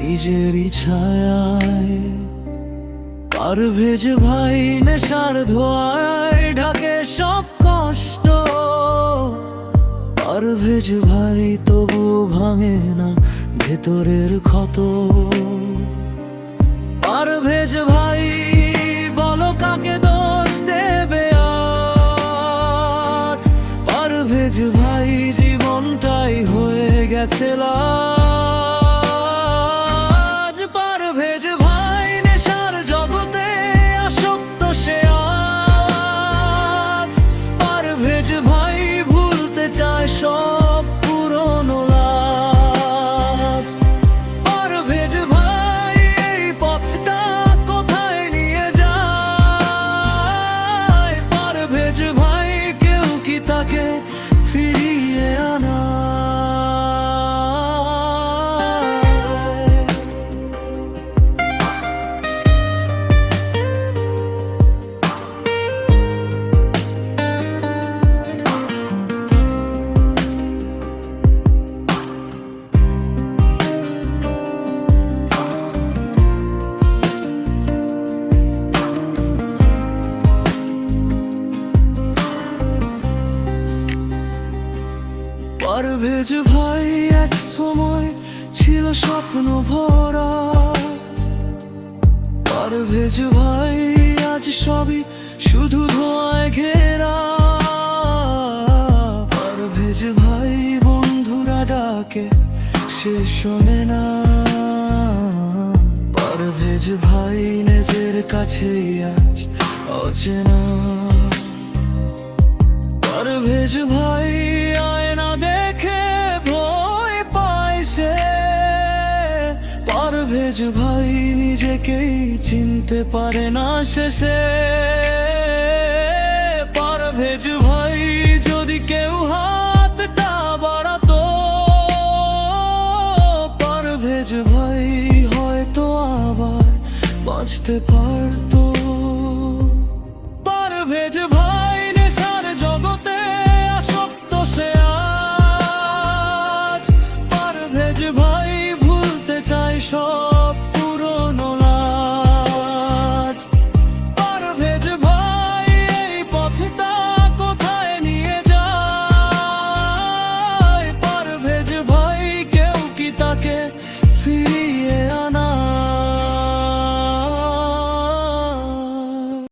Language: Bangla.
নিজেরই ছায়ায়। পারভেজ ভাই নেশার ধোঁয়ায় ঢাকে সব কষ্ট। পারভেজ ভাই তবু ভাঙে না ভেতরের ক্ষত। পারভেজ ভাই বলো কাকে দোষ দেবে আজ? পারভেজ ভাই জীবনটাই হয়ে গেছে লাজ। পারভেজ ভাই নেশার জগতে আসক্ত সে আজ। পারভেজ ভাই ভুলতে চায় সব পুরনো লাজ। পারভেজ ভাই এই পথটা কোথায় নিয়ে যায়? পারভেজ ভাই কেউ কি তাকে ফিরিয়ে আনা? পারভেজ ভাই এক সময় ছিল স্বপ্ন ভরা। পারভেজ ভাই আজ সবই শুধু ধোঁয়ায় ঘেরা। পারভেজ ভাই বন্ধুরা ডাকে সে শোনে না। পারভেজ ভাই নিজের কাছেই আজ অচেনা। পারভেজ ভাই আয়না দেখে ভয় পায় সে। পারভেজ ভাই নিজেকেই চিনতে পারে না শেষে। পারভেজ ভাই যদি কেউ হাতটা বাড়াতো, পারভেজ ভাই হয়তো আবার বাঁচতে পারতো।